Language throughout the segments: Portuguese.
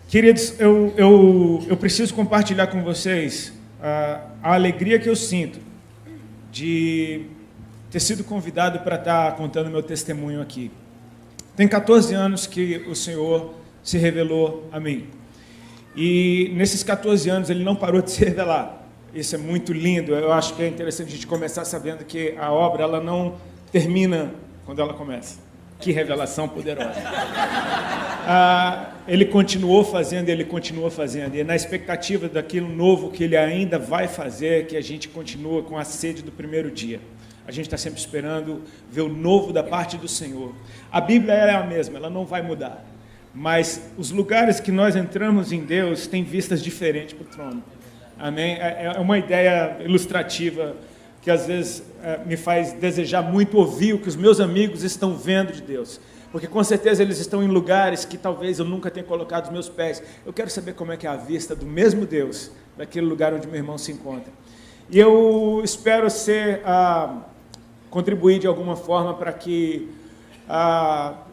Queridos, eu preciso compartilhar com vocês a alegria que eu sinto de ter sido convidado para estar contando meu testemunho aqui. Tem 14 anos que o Senhor se revelou a mim. E nesses 14 anos Ele não parou de se revelar. Isso é muito lindo. Eu acho que é interessante a gente começar sabendo que a obra ela não termina quando ela começa. Que revelação poderosa. Ele continuou fazendo, ele continua fazendo. E é na expectativa daquilo novo que ele ainda vai fazer, que a gente continua com a sede do primeiro dia. A gente está sempre esperando ver o novo da parte do Senhor. A Bíblia é a mesma, ela não vai mudar. Mas os lugares que nós entramos em Deus têm vistas diferentes para o trono. Amém? É uma ideia ilustrativa que às vezes me faz desejar muito ouvir o que os meus amigos estão vendo de Deus. Porque com certeza eles estão em lugares que talvez eu nunca tenha colocado os meus pés. Eu quero saber como é que é a vista do mesmo Deus, daquele lugar onde meu irmão se encontra. E eu espero contribuir de alguma forma para que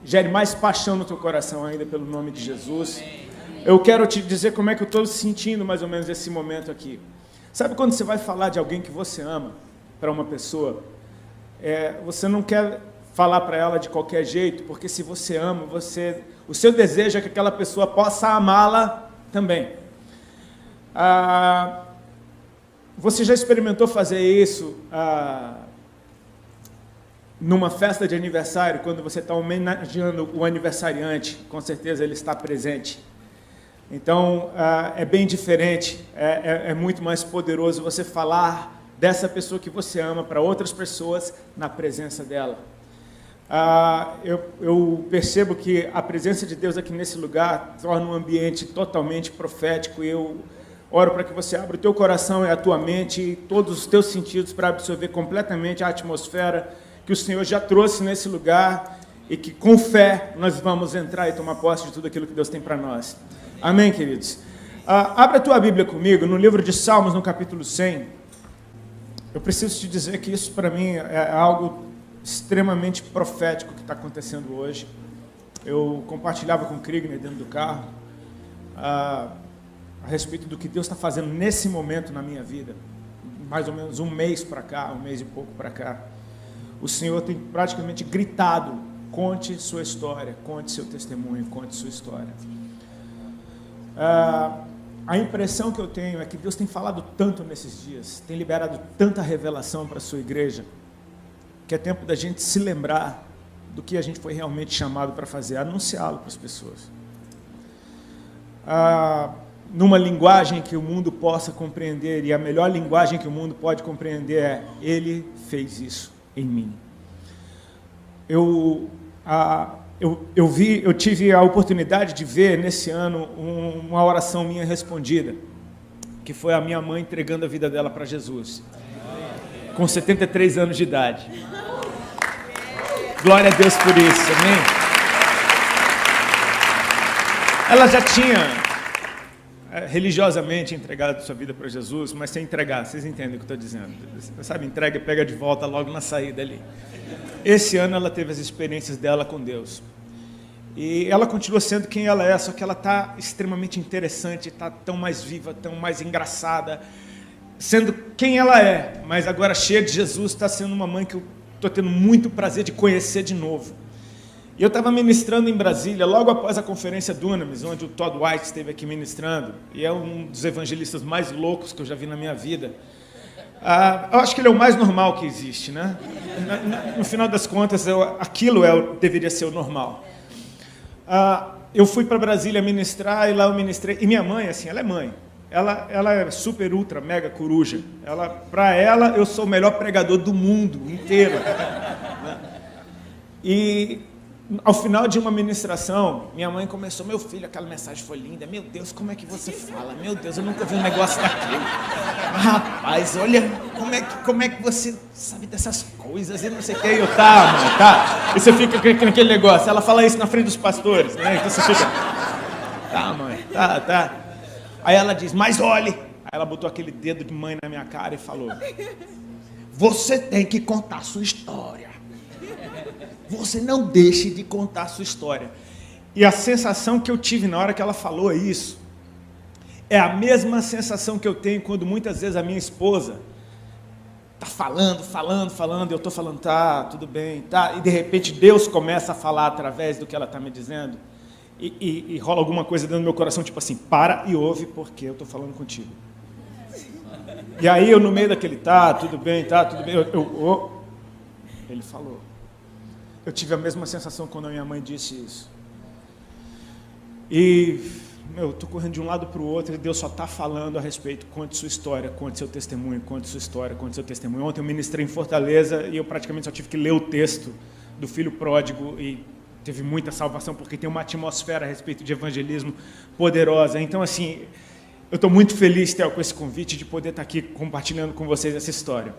gere mais paixão no teu coração ainda pelo nome de Jesus. Eu quero te dizer como é que eu estou sentindo mais ou menos esse momento aqui. Sabe quando você vai falar de alguém que você ama para uma pessoa, você não quer falar para ela de qualquer jeito, porque se você ama, o seu desejo é que aquela pessoa possa amá-la também. Você já experimentou fazer isso numa festa de aniversário, quando você está homenageando o aniversariante? Com certeza ele está presente. Então, é bem diferente, é muito mais poderoso você falar dessa pessoa que você ama para outras pessoas na presença dela. Eu percebo que a presença de Deus aqui nesse lugar torna um ambiente totalmente profético, e eu oro para que você abra o teu coração e a tua mente e todos os teus sentidos para absorver completamente a atmosfera que o Senhor já trouxe nesse lugar, e que com fé nós vamos entrar e tomar posse de tudo aquilo que Deus tem para nós. Amém, queridos? Abra a tua Bíblia comigo no livro de Salmos, no capítulo 100. Eu preciso te dizer que isso para mim é algo extremamente profético que está acontecendo hoje. Eu compartilhava com o Kriegner dentro do carro a respeito do que Deus está fazendo nesse momento na minha vida. Mais ou menos um mês para cá, um mês e pouco para cá. O Senhor tem praticamente gritado: conte sua história, conte seu testemunho, conte sua história. A impressão que eu tenho é que Deus tem falado tanto nesses dias, tem liberado tanta revelação para a sua igreja, que é tempo da gente se lembrar do que a gente foi realmente chamado para fazer, anunciá-lo para as pessoas. Numa linguagem que o mundo possa compreender, e a melhor linguagem que o mundo pode compreender é: Ele fez isso em mim. Eu tive a oportunidade de ver nesse ano uma oração minha respondida, que foi a minha mãe entregando a vida dela para Jesus, com 73 anos de idade. Glória a Deus por isso, amém? Ela já tinha religiosamente entregado sua vida para Jesus, mas sem entregar, vocês entendem o que eu estou dizendo? Você sabe, entrega e pega de volta logo na saída ali. Esse ano ela teve as experiências dela com Deus. E ela continua sendo quem ela é, só que ela está extremamente interessante, está tão mais viva, tão mais engraçada, sendo quem ela é, mas agora cheia de Jesus, está sendo uma mãe que eu estou tendo muito prazer de conhecer de novo. E eu estava ministrando em Brasília, logo após a conferência Dunamis, onde o Todd White esteve aqui ministrando, e é um dos evangelistas mais loucos que eu já vi na minha vida. Eu acho que ele é o mais normal que existe, né? No final das contas, aquilo deveria ser o normal. Eu fui para Brasília ministrar, e lá eu ministrei, e minha mãe, assim, ela é mãe. Ela é super, ultra, mega coruja. Para ela, eu sou o melhor pregador do mundo inteiro. E ao final de uma ministração, minha mãe começou: meu filho, aquela mensagem foi linda, meu Deus, como é que você fala? Meu Deus, eu nunca vi um negócio daquele. Rapaz, olha, como é que você sabe dessas coisas e não sei o que. Eu, tá, mãe, tá. E você fica com aquele negócio, ela fala isso na frente dos pastores, né? Então você fica: tá, mãe, tá. Aí ela diz: mas olhe. Aí ela botou aquele dedo de mãe na minha cara e falou: você tem que contar a sua história. Você não deixe de contar a sua história. E a sensação que eu tive na hora que ela falou isso é a mesma sensação que eu tenho quando muitas vezes a minha esposa está falando, e eu estou falando, tá, tudo bem, tá, e de repente Deus começa a falar através do que ela está me dizendo, e rola alguma coisa dentro do meu coração, tipo assim, para e ouve, porque eu estou falando contigo. E aí eu no meio daquele, tá, tudo bem, ele falou. Eu tive a mesma sensação quando a minha mãe disse isso. E, eu estou correndo de um lado para o outro e Deus só está falando a respeito, conte sua história, conte seu testemunho, conte sua história, conte seu testemunho. Ontem eu ministrei em Fortaleza e eu praticamente só tive que ler o texto do filho pródigo e teve muita salvação, porque tem uma atmosfera a respeito de evangelismo poderosa. Então, assim, eu estou muito feliz, Theo, com esse convite de poder estar aqui compartilhando com vocês essa história.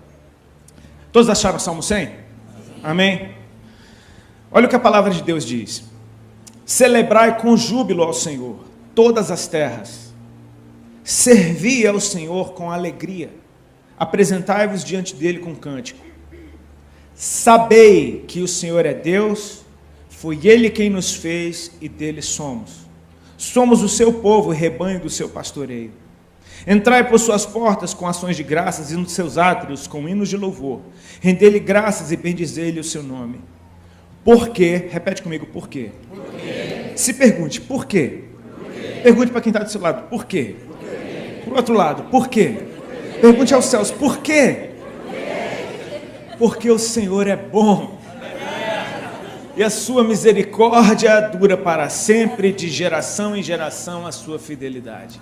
Todos acharam o Salmo 100? Amém? Olha o que a palavra de Deus diz. Celebrai com júbilo ao Senhor todas as terras. Servi ao Senhor com alegria. Apresentai-vos diante dele com cântico. Sabei que o Senhor é Deus, foi ele quem nos fez e dele somos. Somos o seu povo e rebanho do seu pastoreio. Entrai por suas portas com ações de graças e nos seus átrios com hinos de louvor. Rendei-lhe graças e bendizei-lhe o seu nome. Por quê? Repete comigo, por quê? Por quê? Se pergunte, por quê? Por quê? Pergunte para quem está do seu lado, por quê? Para o outro lado, por quê? Pergunte aos céus, por quê? Porque o Senhor é bom. E a sua misericórdia dura para sempre, de geração em geração a sua fidelidade.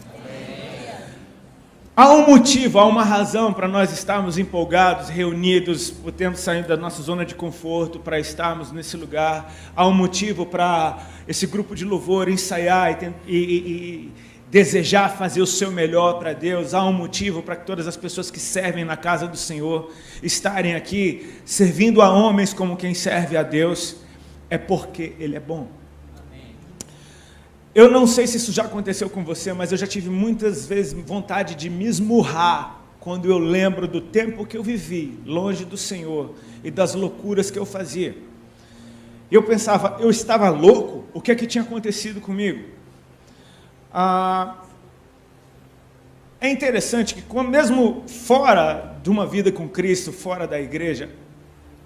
Há um motivo, há uma razão para nós estarmos empolgados, reunidos, por termos saído da nossa zona de conforto, para estarmos nesse lugar. Há um motivo para esse grupo de louvor ensaiar e desejar fazer o seu melhor para Deus. Há um motivo para que todas as pessoas que servem na casa do Senhor estarem aqui, servindo a homens como quem serve a Deus. É porque Ele é bom. Eu não sei se isso já aconteceu com você, mas eu já tive muitas vezes vontade de me esmurrar quando eu lembro do tempo que eu vivi longe do Senhor e das loucuras que eu fazia. E eu pensava, eu estava louco? O que é que tinha acontecido comigo? É interessante que mesmo fora de uma vida com Cristo, fora da igreja,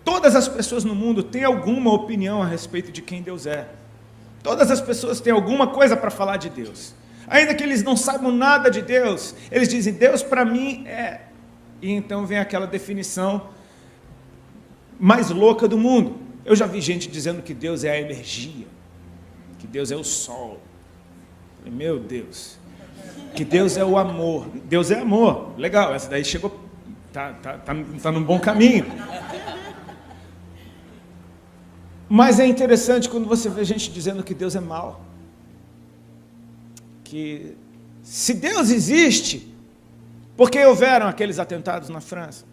todas as pessoas no mundo têm alguma opinião a respeito de quem Deus é. Todas as pessoas têm alguma coisa para falar de Deus. Ainda que eles não saibam nada de Deus, eles dizem, Deus para mim é... E então vem aquela definição mais louca do mundo. Eu já vi gente dizendo que Deus é a energia, que Deus é o sol. Meu Deus. Que Deus é o amor. Deus é amor. Legal, essa daí chegou... Tá num bom caminho. Mas é interessante quando você vê gente dizendo que Deus é mau. Que se Deus existe, por que houveram aqueles atentados na França?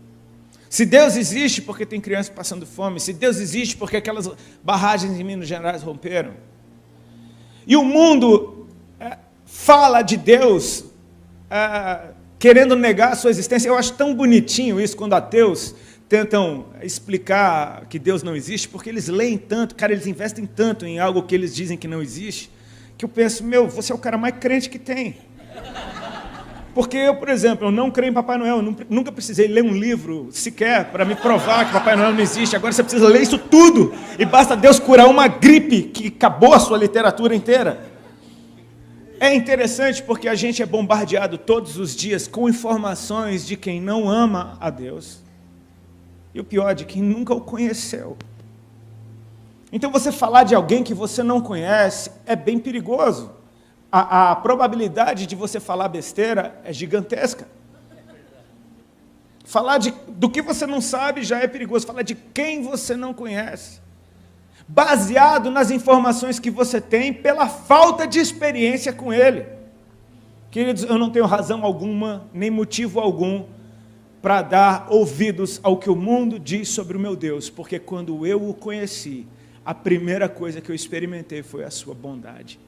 Se Deus existe, porque tem crianças passando fome? Se Deus existe, porque aquelas barragens em Minas Gerais romperam? E o mundo fala de Deus querendo negar a sua existência. Eu acho tão bonitinho isso quando ateus tentam explicar que Deus não existe, porque eles leem tanto, cara, eles investem tanto em algo que eles dizem que não existe, que eu penso, você é o cara mais crente que tem. Porque eu, por exemplo, eu não creio em Papai Noel, nunca precisei ler um livro sequer para me provar que Papai Noel não existe. Agora você precisa ler isso tudo, e basta Deus curar uma gripe que acabou a sua literatura inteira. É interessante porque a gente é bombardeado todos os dias com informações de quem não ama a Deus. E o pior, de quem nunca o conheceu. Então, você falar de alguém que você não conhece é bem perigoso. A probabilidade de você falar besteira é gigantesca. Falar do que você não sabe já é perigoso. Falar de quem você não conhece. Baseado nas informações que você tem pela falta de experiência com Ele. Queridos, eu não tenho razão alguma, nem motivo algum, para dar ouvidos ao que o mundo diz sobre o meu Deus, porque quando eu o conheci, a primeira coisa que eu experimentei foi a sua bondade.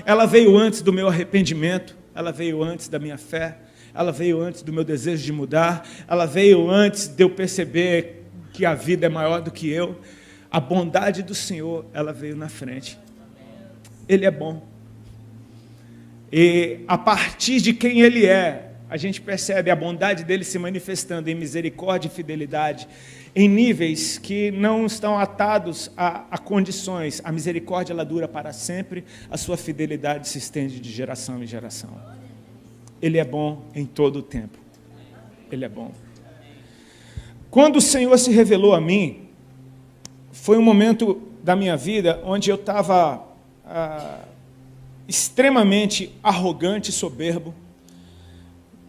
Ela veio antes do meu arrependimento, ela veio antes da minha fé, ela veio antes do meu desejo de mudar, ela veio antes de eu perceber que a vida é maior do que eu. A bondade do Senhor, ela veio na frente. Ele é bom. E a partir de quem Ele é, a gente percebe a bondade dele se manifestando em misericórdia e fidelidade, em níveis que não estão atados a condições. A misericórdia, ela dura para sempre, a sua fidelidade se estende de geração em geração. Ele é bom em todo o tempo. Ele é bom. Quando o Senhor se revelou a mim, foi um momento da minha vida onde eu estava extremamente arrogante e soberbo,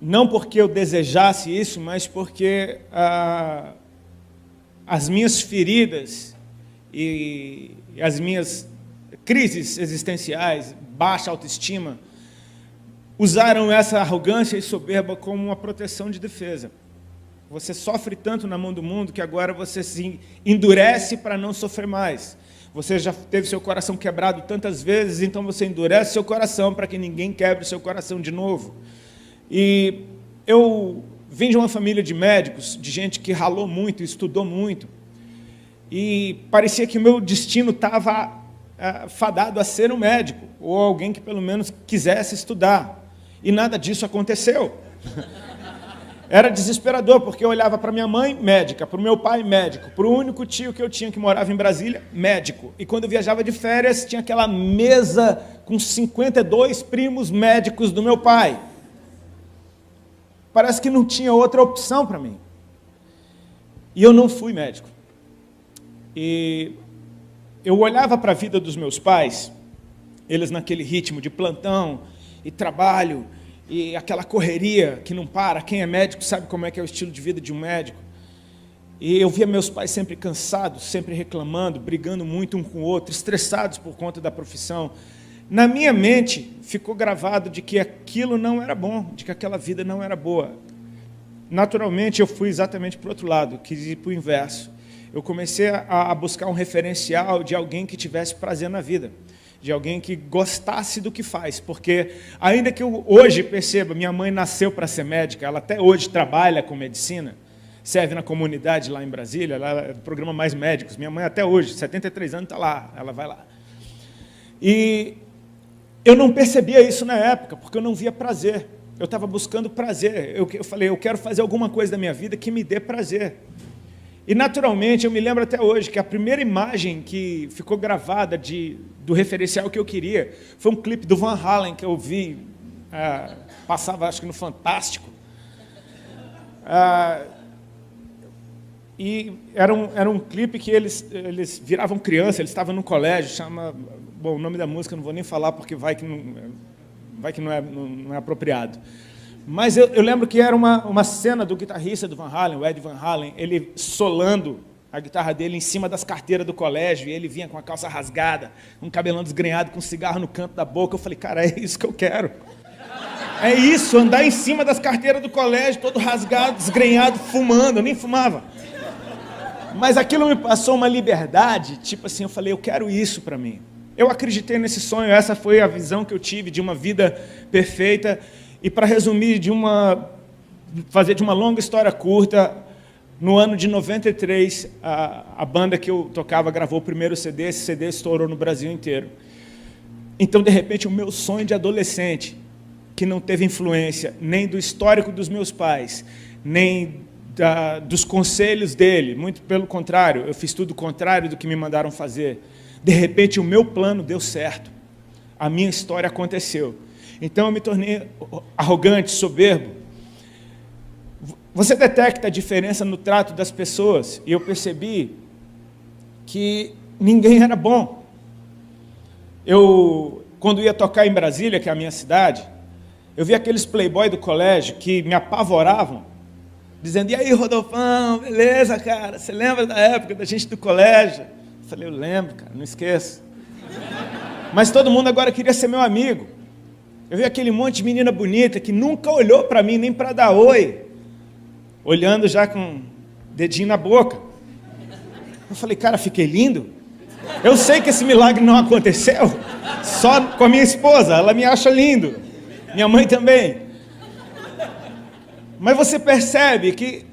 não porque eu desejasse isso, mas porque as minhas feridas e as minhas crises existenciais, baixa autoestima, usaram essa arrogância e soberba como uma proteção de defesa. Você sofre tanto na mão do mundo que agora você se endurece para não sofrer mais. Você já teve seu coração quebrado tantas vezes, então você endurece seu coração para que ninguém quebre seu coração de novo. E eu vim de uma família de médicos, de gente que ralou muito, estudou muito, e parecia que o meu destino estava fadado a ser um médico, ou alguém que pelo menos quisesse estudar. E nada disso aconteceu. Era desesperador, porque eu olhava para minha mãe, médica, para o meu pai, médico, para o único tio que eu tinha que morava em Brasília, médico. E quando eu viajava de férias, tinha aquela mesa com 52 primos médicos do meu pai. Parece que não tinha outra opção para mim. E eu não fui médico. E eu olhava para a vida dos meus pais, eles naquele ritmo de plantão e trabalho, e aquela correria que não para. Quem é médico sabe como é que é o estilo de vida de um médico. E eu via meus pais sempre cansados, sempre reclamando, brigando muito um com o outro, estressados por conta da profissão. Na minha mente ficou gravado de que aquilo não era bom, de que aquela vida não era boa. Naturalmente eu fui exatamente para o outro lado, quis ir para o inverso. Eu comecei a buscar um referencial de alguém que tivesse prazer na vida, de alguém que gostasse do que faz, porque ainda que eu hoje perceba, minha mãe nasceu para ser médica, ela até hoje trabalha com medicina, serve na comunidade lá em Brasília, ela é do programa Mais Médicos, minha mãe até hoje, 73 anos, está lá, ela vai lá. E eu não percebia isso na época, porque eu não via prazer, eu estava buscando prazer, eu falei, eu quero fazer alguma coisa da minha vida que me dê prazer. E, naturalmente, eu me lembro até hoje que a primeira imagem que ficou gravada do referencial que eu queria foi um clipe do Van Halen que eu vi, passava, acho que no Fantástico. E era um clipe que eles viravam criança, eles estavam no colégio, bom, o nome da música eu não vou nem falar porque vai que não é apropriado. Mas eu lembro que era uma cena do guitarrista do Van Halen, o Ed Van Halen, ele solando a guitarra dele em cima das carteiras do colégio, e ele vinha com a calça rasgada, um cabelão desgrenhado, com um cigarro no canto da boca. Eu falei, cara, é isso que eu quero. É isso, andar em cima das carteiras do colégio, todo rasgado, desgrenhado, fumando. Eu nem fumava. Mas aquilo me passou uma liberdade, tipo assim, eu falei, eu quero isso para mim. Eu acreditei nesse sonho, essa foi a visão que eu tive de uma vida perfeita. E para resumir, fazer de uma longa história curta, no ano de 93, a banda que eu tocava gravou o primeiro CD, esse CD estourou no Brasil inteiro. Então, de repente, o meu sonho de adolescente, que não teve influência nem do histórico dos meus pais, nem dos conselhos dele, muito pelo contrário, eu fiz tudo o contrário do que me mandaram fazer. De repente, o meu plano deu certo, a minha história aconteceu. Então, eu me tornei arrogante, soberbo. Você detecta a diferença no trato das pessoas, e eu percebi que ninguém era bom. Eu, quando ia tocar em Brasília, que é a minha cidade, eu vi aqueles playboy do colégio que me apavoravam, dizendo, e aí, Rodolfão, beleza, cara? Você lembra da época da gente do colégio? Eu falei, eu lembro, cara, não esqueço. Mas todo mundo agora queria ser meu amigo. Eu vi aquele monte de menina bonita que nunca olhou para mim, nem para dar oi, olhando já com o dedinho na boca. Eu falei, cara, fiquei lindo? Eu sei que esse milagre não aconteceu só com a minha esposa, ela me acha lindo, minha mãe também. Mas você percebe que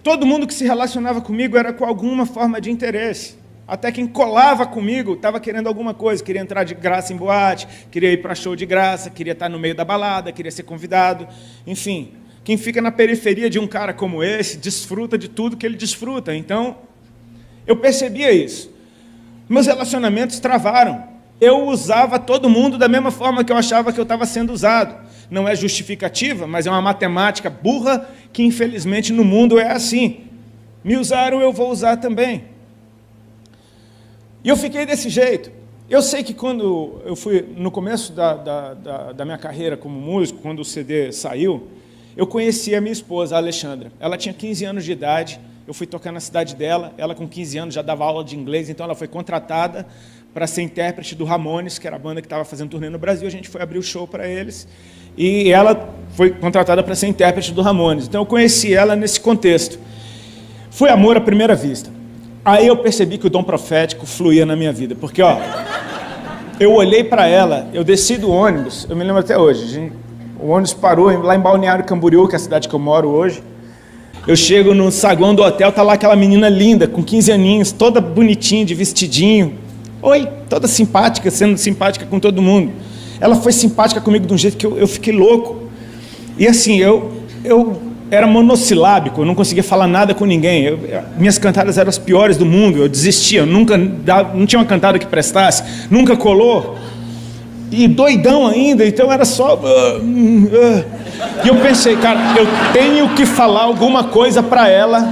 todo mundo que se relacionava comigo era com alguma forma de interesse. Até quem colava comigo estava querendo alguma coisa, queria entrar de graça em boate, queria ir para show de graça, queria estar no meio da balada, queria ser convidado. Enfim, quem fica na periferia de um cara como esse, desfruta de tudo que ele desfruta. Então, eu percebia isso. Meus relacionamentos travaram. Eu usava todo mundo da mesma forma que eu achava que eu estava sendo usado. Não é justificativa, mas é uma matemática burra que, infelizmente, no mundo é assim. Me usaram, eu vou usar também. E eu fiquei desse jeito. Eu sei que quando eu fui, no começo da minha carreira como músico, quando o CD saiu, eu conheci a minha esposa, a Alexandra. Ela tinha 15 anos de idade, eu fui tocar na cidade dela, ela com 15 anos já dava aula de inglês, então ela foi contratada para ser intérprete do Ramones, que era a banda que estava fazendo turnê no Brasil, a gente foi abrir o show para eles, e ela foi contratada para ser intérprete do Ramones. Então eu conheci ela nesse contexto. Foi amor à primeira vista. Aí eu percebi que o dom profético fluía na minha vida, porque, eu olhei para ela, eu desci do ônibus, eu me lembro até hoje, o ônibus parou lá em Balneário Camboriú, que é a cidade que eu moro hoje. Eu chego no saguão do hotel, tá lá aquela menina linda, com 15 aninhos, toda bonitinha, de vestidinho. Oi, toda simpática, sendo simpática com todo mundo. Ela foi simpática comigo de um jeito que eu fiquei louco. E assim, eu era monossilábico, eu não conseguia falar nada com ninguém. Minhas cantadas eram as piores do mundo, eu desistia, não tinha uma cantada que prestasse, nunca colou. E doidão ainda, então era só... E eu pensei, cara, eu tenho que falar alguma coisa para ela,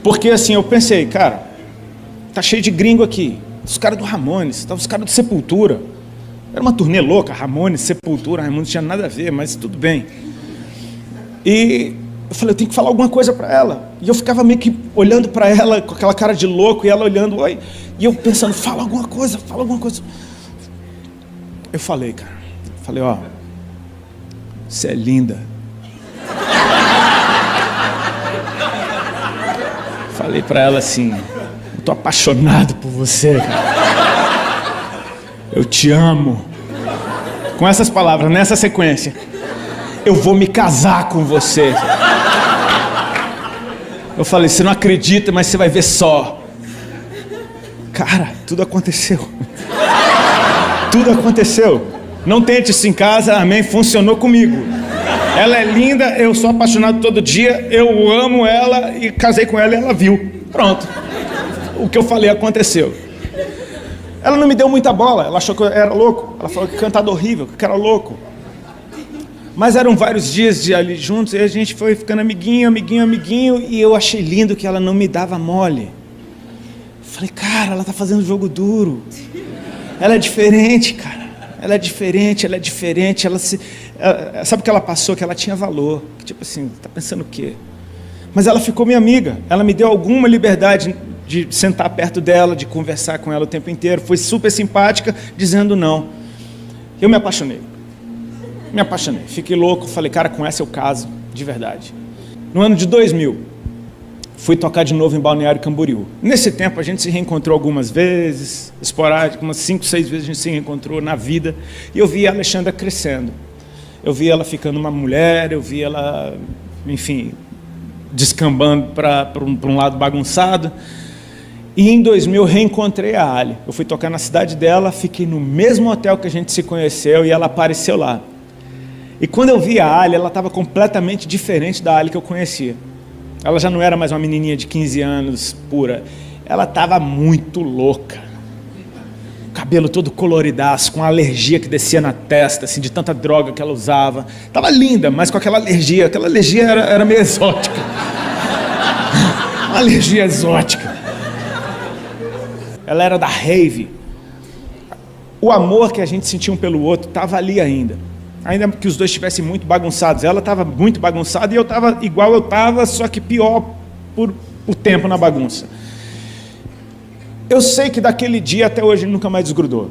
porque assim, eu pensei, cara, tá cheio de gringo aqui, os caras do Ramones, os caras do Sepultura. Era uma turnê louca, Ramones, Sepultura, Ramones não tinha nada a ver, mas tudo bem. E eu falei, eu tenho que falar alguma coisa para ela. E eu ficava meio que olhando para ela com aquela cara de louco, e ela olhando, oi. E eu pensando, fala alguma coisa. Eu falei, cara, você é linda. Falei para ela assim, eu tô apaixonado por você, cara. Eu te amo. Com essas palavras, nessa sequência. Eu vou me casar com você. Eu falei, você não acredita, mas você vai ver só. Cara, tudo aconteceu. Tudo aconteceu. Não tente isso em casa, amém, funcionou comigo. Ela é linda, eu sou apaixonado todo dia, eu amo ela e casei com ela e ela viu. Pronto. O que eu falei aconteceu. Ela não me deu muita bola, ela achou que eu era louco. Ela falou que cantava horrível, que era louco. Mas eram vários dias de ali juntos, e a gente foi ficando amiguinho, e eu achei lindo que ela não me dava mole. Falei, cara, ela tá fazendo jogo duro. Ela é diferente, cara. Ela é diferente. Sabe o que ela passou? Que ela tinha valor. Que, tipo assim, tá pensando o quê? Mas ela ficou minha amiga. Ela me deu alguma liberdade de sentar perto dela, de conversar com ela o tempo inteiro. Foi super simpática, dizendo não. Eu me apaixonei. Fiquei louco. Falei, cara, com essa eu caso, de verdade. No ano de 2000, fui tocar de novo em Balneário Camboriú. Nesse tempo, a gente se reencontrou algumas vezes, esporádico, umas 5, 6 vezes a gente se reencontrou na vida. E eu vi a Alexandra crescendo. Eu vi ela ficando uma mulher, eu vi ela, enfim, descambando para um lado bagunçado. E em 2000 reencontrei a Ali. Eu fui tocar na cidade dela, fiquei no mesmo hotel que a gente se conheceu e ela apareceu lá. E quando eu vi a Ali, ela estava completamente diferente da Ali que eu conhecia. Ela já não era mais uma menininha de 15 anos pura. Ela estava muito louca. Cabelo todo coloridaço, com alergia que descia na testa, assim, de tanta droga que ela usava. Estava linda, mas com aquela alergia. Aquela alergia era meio exótica. Uma alergia exótica. Ela era da rave. O amor que a gente sentia um pelo outro estava ali ainda. Ainda que os dois estivessem muito bagunçados. Ela estava muito bagunçada e eu estava igual eu estava, só que pior por tempo na bagunça. Eu sei que daquele dia até hoje nunca mais desgrudou.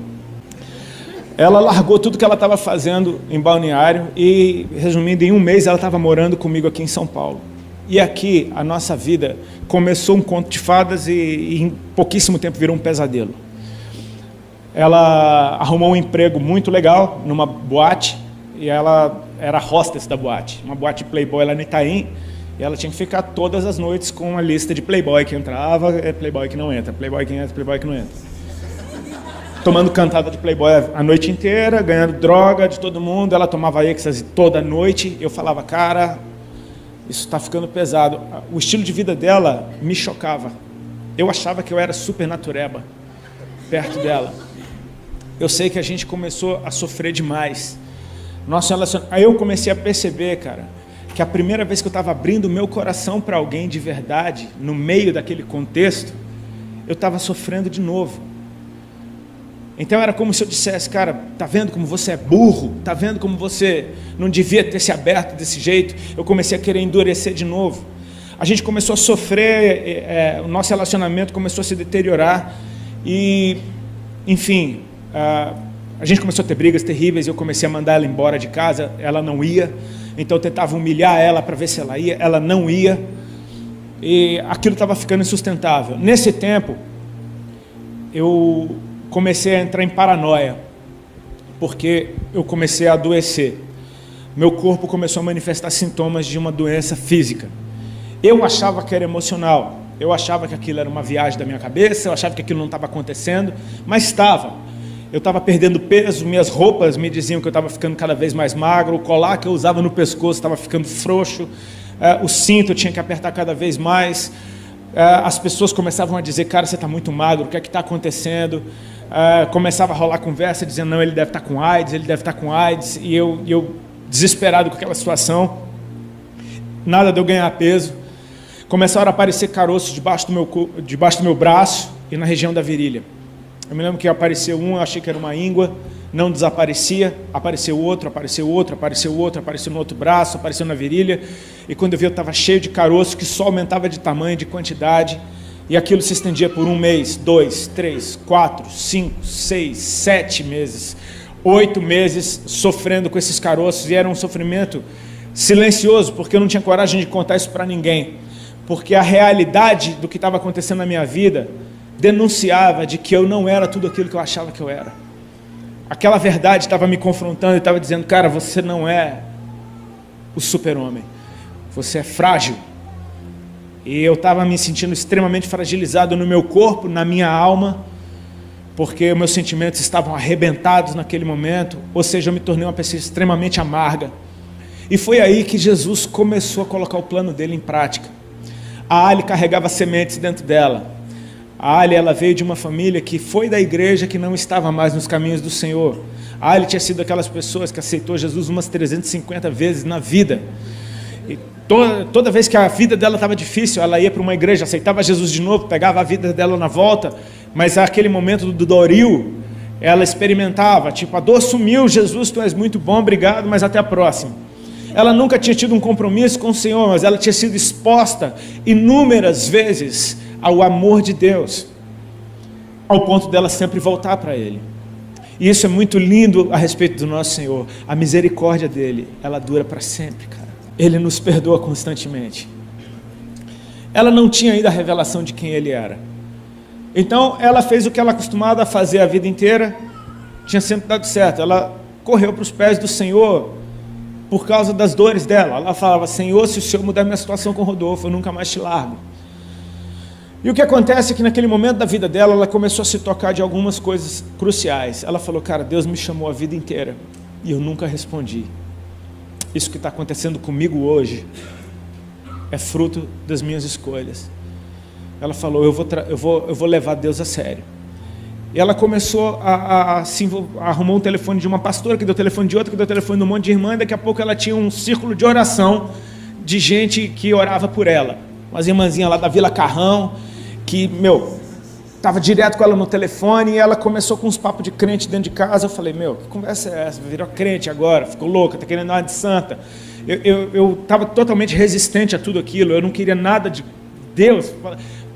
Ela largou tudo que ela estava fazendo em Balneário e, resumindo, em um mês ela estava morando comigo aqui em São Paulo. E aqui a nossa vida começou um conto de fadas e em pouquíssimo tempo virou um pesadelo. Ela arrumou um emprego muito legal numa boate e ela era hostess da boate, uma boate Playboy lá no Itaim. E ela tinha que ficar todas as noites com uma lista de playboy que entrava, playboy que não entra, playboy que entra, playboy que não entra. Tomando cantada de playboy a noite inteira, ganhando droga de todo mundo. Ela tomava êxtase toda noite. Eu falava, cara, isso está ficando pesado. O estilo de vida dela me chocava. Eu achava que eu era super natureba perto dela. Eu sei que a gente começou a sofrer demais. Nosso relacionamento. Aí eu comecei a perceber, cara, que a primeira vez que eu estava abrindo o meu coração para alguém de verdade, no meio daquele contexto, eu estava sofrendo de novo. Então era como se eu dissesse, cara, tá vendo como você é burro? Tá vendo como você não devia ter se aberto desse jeito? Eu comecei a querer endurecer de novo. A gente começou a sofrer, o nosso relacionamento começou a se deteriorar e, enfim, a gente começou a ter brigas terríveis. Eu comecei a mandar ela embora de casa, ela não ia. Então eu tentava humilhar ela para ver se ela ia, ela não ia, e aquilo estava ficando insustentável. Nesse tempo, eu comecei a entrar em paranoia, porque eu comecei a adoecer. Meu corpo começou a manifestar sintomas de uma doença física. Eu achava que era emocional, eu achava que aquilo era uma viagem da minha cabeça, eu achava que aquilo não estava acontecendo, mas estava. Eu estava perdendo peso, minhas roupas me diziam que eu estava ficando cada vez mais magro, o colar que eu usava no pescoço estava ficando frouxo, o cinto eu tinha que apertar cada vez mais, as pessoas começavam a dizer, cara, você está muito magro, o que é que está acontecendo? Começava a rolar conversa, dizendo, não, ele deve estar com AIDS, ele deve estar com AIDS, e eu desesperado com aquela situação, nada de eu ganhar peso, começaram a aparecer caroços debaixo do meu braço e na região da virilha. Eu me lembro que apareceu um, eu achei que era uma íngua, não desaparecia, apareceu outro, apareceu outro, apareceu outro, apareceu no outro braço, apareceu na virilha, e quando eu vi eu estava cheio de caroço, que só aumentava de tamanho, de quantidade, e aquilo se estendia por 1 mês, 2, 3, 4, 5, 6, 7 meses, 8 meses sofrendo com esses caroços, e era um sofrimento silencioso, porque eu não tinha coragem de contar isso para ninguém, porque a realidade do que estava acontecendo na minha vida denunciava de que eu não era tudo aquilo que eu achava que eu era. Aquela verdade estava me confrontando e estava dizendo, cara, você não é o super-homem, você é frágil. E eu estava me sentindo extremamente fragilizado no meu corpo, na minha alma, porque meus sentimentos estavam arrebentados naquele momento, ou seja, eu me tornei uma pessoa extremamente amarga. E foi aí que Jesus começou a colocar o plano dele em prática. A Ali carregava sementes dentro dela. A Ali, ela veio de uma família que foi da igreja, que não estava mais nos caminhos do Senhor. A Ali tinha sido aquelas pessoas que aceitou Jesus umas 350 vezes na vida. E toda vez que a vida dela estava difícil, ela ia para uma igreja, aceitava Jesus de novo, pegava a vida dela na volta, mas naquele momento do Doril, ela experimentava, tipo, a dor sumiu, Jesus, tu és muito bom, obrigado, mas até a próxima. Ela nunca tinha tido um compromisso com o Senhor, mas ela tinha sido exposta inúmeras vezes ao amor de Deus, ao ponto dela sempre voltar para Ele. E isso é muito lindo a respeito do nosso Senhor. A misericórdia dEle, ela dura para sempre, cara. Ele nos perdoa constantemente. Ela não tinha ainda a revelação de quem Ele era. Então, ela fez o que ela acostumada a fazer a vida inteira, tinha sempre dado certo. Ela correu para os pés do Senhor por causa das dores dela. Ela falava, Senhor, se o Senhor mudar minha situação com o Rodolfo, eu nunca mais te largo. E o que acontece é que naquele momento da vida dela, ela começou a se tocar de algumas coisas cruciais. Ela falou, cara, Deus me chamou a vida inteira e eu nunca respondi. Isso que está acontecendo comigo hoje é fruto das minhas escolhas. Ela falou, eu vou levar Deus a sério. E ela começou a arrumar um telefone de uma pastora, que deu telefone de outra, que deu telefone de um monte de irmã, e daqui a pouco ela tinha um círculo de oração de gente que orava por ela. Umas irmãzinhas lá da Vila Carrão, que, estava direto com ela no telefone, e ela começou com uns papos de crente dentro de casa. Eu falei, que conversa é essa? Virou crente agora, ficou louca, está querendo nada de santa. Eu estava totalmente resistente a tudo aquilo, eu não queria nada de Deus.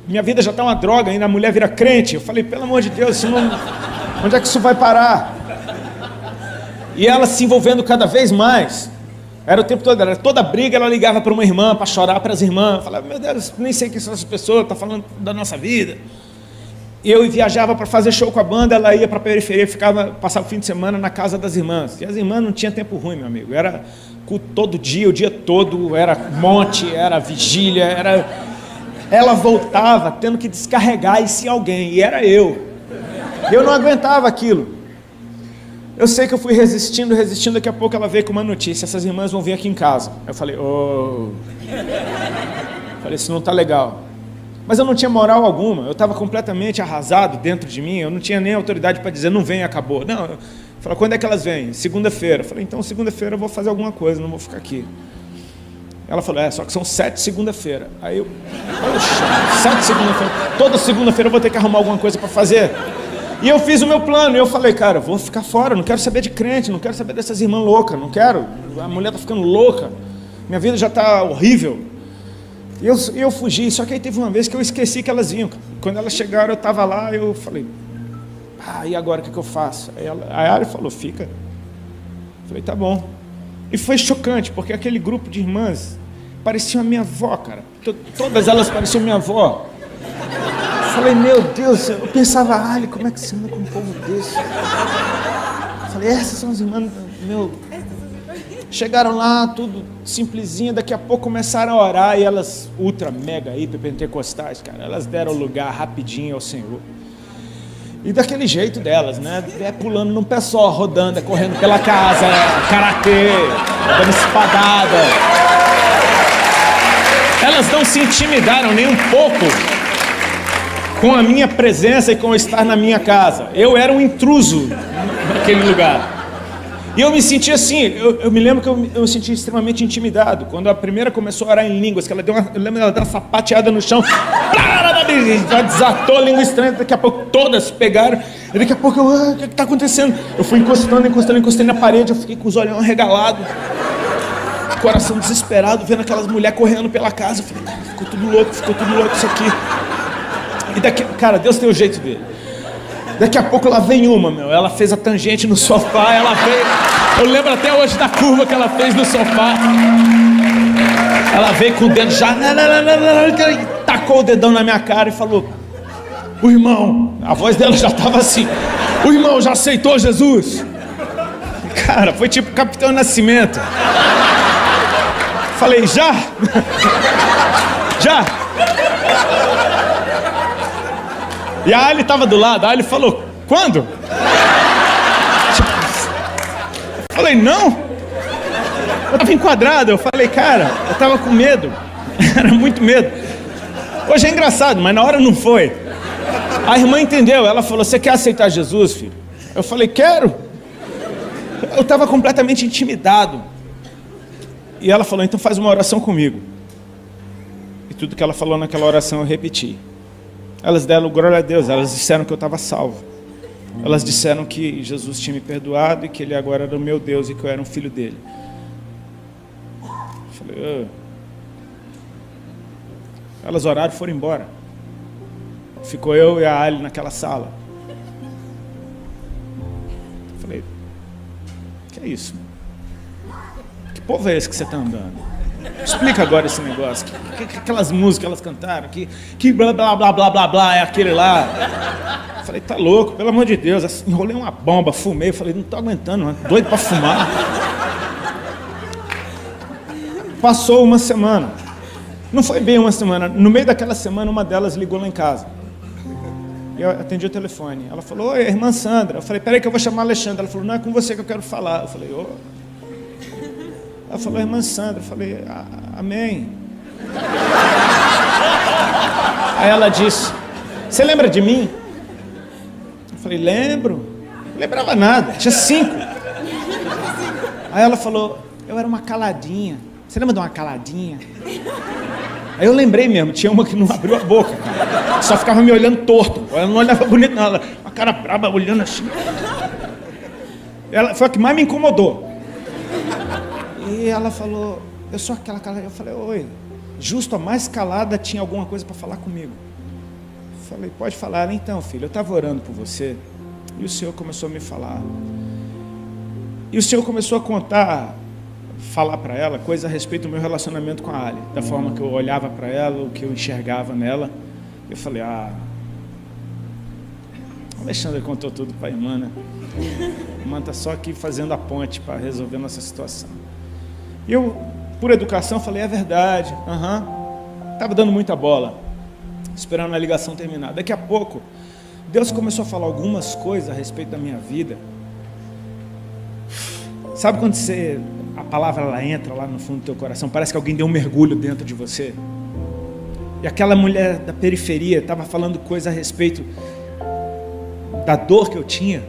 Minha vida já está uma droga, ainda a mulher vira crente. Eu falei, pelo amor de Deus, onde é que isso vai parar? E ela se envolvendo cada vez mais. Era o tempo todo, era toda briga, ela ligava para uma irmã, para chorar para as irmãs. Falava, meu Deus, nem sei quem são essas pessoas, está falando da nossa vida. Eu viajava para fazer show com a banda, ela ia para a periferia, passava o fim de semana na casa das irmãs. E as irmãs não tinham tempo ruim, meu amigo. Era culto todo dia, o dia todo, era monte, era vigília, ela voltava tendo que descarregar isso em alguém, e era eu. Eu não aguentava aquilo. Eu sei que eu fui resistindo, daqui a pouco ela veio com uma notícia: essas irmãs vão vir aqui em casa. Eu falei, falei, isso não está legal. Mas eu não tinha moral alguma, eu estava completamente arrasado dentro de mim, eu não tinha nem autoridade para dizer, não vem, acabou. Não, eu falei, quando é que elas vêm? Segunda-feira. Eu falei, então segunda-feira eu vou fazer alguma coisa, não vou ficar aqui. Ela falou, só que são 7 segunda-feira. Aí eu, poxa, 7 segunda-feira, toda segunda-feira eu vou ter que arrumar alguma coisa para fazer. E eu fiz o meu plano, e eu falei, cara, eu vou ficar fora, não quero saber de crente, não quero saber dessas irmãs loucas, não quero, a mulher está ficando louca, minha vida já está horrível. E eu fugi, só que aí teve uma vez que eu esqueci que elas vinham. Quando elas chegaram, eu estava lá, eu falei, e agora o que eu faço? Aí a Ari falou, fica. Eu falei, tá bom. E foi chocante, porque aquele grupo de irmãs parecia a minha avó, cara. Todas elas pareciam minha avó. Eu falei, meu Deus, eu pensava, Ali, como é que você anda com um povo desse? Eu falei, essas são as irmãs, meu... Chegaram lá, tudo simplesinho, daqui a pouco começaram a orar, e elas, ultra, mega, hiper pentecostais, cara, elas deram lugar rapidinho ao Senhor. E daquele jeito delas, né? Pulando num pé só, rodando, correndo pela casa, karatê, dando espadada. Elas não se intimidaram nem um pouco com a minha presença e com estar na minha casa. Eu era um intruso naquele lugar. E eu me senti assim, eu me lembro que eu me senti extremamente intimidado. Quando a primeira começou a orar em línguas, que ela eu lembro dela dar uma sapateada no chão, já desatou a língua estranha, daqui a pouco todas pegaram, e daqui a pouco o que está acontecendo? Eu fui encostei na parede, eu fiquei com os olhos arregalados, coração desesperado, vendo aquelas mulheres correndo pela casa. Eu falei, cara, ficou tudo louco isso aqui. E daqui, cara, Deus tem o jeito dele. Daqui a pouco lá vem uma, ela fez a tangente no sofá, ela veio, eu lembro até hoje da curva que ela fez no sofá. Ela veio com o dedo já, tacou o dedão na minha cara e falou, o irmão, a voz dela já estava assim, o irmão já aceitou Jesus? Cara, foi tipo Capitão Nascimento. Falei, já? Já? E a Ali estava do lado, a Ali falou, quando? Eu falei, não. Eu estava enquadrado, eu falei, cara, eu estava com medo, era muito medo. Hoje é engraçado, mas na hora não foi. A irmã entendeu, ela falou, você quer aceitar Jesus, filho? Eu falei, quero. Eu estava completamente intimidado. E ela falou, então faz uma oração comigo. E tudo que ela falou naquela oração eu repeti. Elas deram glória a Deus, elas disseram que eu estava salvo. Elas disseram que Jesus tinha me perdoado e que Ele agora era o meu Deus e que eu era um filho dele. Eu falei, Elas oraram e foram embora. Ficou eu e a Ali naquela sala. Eu falei, que é isso? Que povo é esse que você está andando? Explica agora esse negócio. Aquelas músicas que elas cantaram, que blá blá blá blá blá blá é aquele lá. Falei, tá louco, pelo amor de Deus. Enrolei uma bomba, fumei. Falei, não tô aguentando, não. Doido pra fumar. Passou uma semana. Não foi bem uma semana. No meio daquela semana, uma delas ligou lá em casa. E eu atendi o telefone. Ela falou, oi, irmã Sandra. Eu falei, peraí que eu vou chamar a Alexandra. Ela falou, não é com você que eu quero falar. Eu falei, Ela falou, irmã Sandra. Eu falei, amém. Aí ela disse, você lembra de mim? Eu falei, lembro. Não lembrava nada, tinha 5. Aí ela falou, eu era uma caladinha. Você lembra de uma caladinha? Aí eu lembrei mesmo, tinha uma que não abriu a boca, cara. Só ficava me olhando torto. Ela não olhava bonito, não. Ela, uma cara braba, olhando assim. Ela foi a que mais me incomodou. E ela falou, eu sou aquela calada. Eu falei, oi, justo a mais calada tinha alguma coisa para falar comigo. Eu falei, pode falar. Então, filho, eu estava orando por você e o Senhor começou a me falar. E o Senhor começou a falar para ela coisas a respeito do meu relacionamento com a Ali, da forma que eu olhava para ela, o que eu enxergava nela. Eu falei, a Alexandre contou tudo para a irmã, né? A irmã está só aqui fazendo a ponte para resolver nossa situação. E eu, por educação, falei, é verdade, Estava dando muita bola, esperando a ligação terminar. Daqui a pouco, Deus começou a falar algumas coisas a respeito da minha vida. Sabe quando a palavra ela entra lá no fundo do teu coração, parece que alguém deu um mergulho dentro de você? E aquela mulher da periferia estava falando coisa a respeito da dor que eu tinha.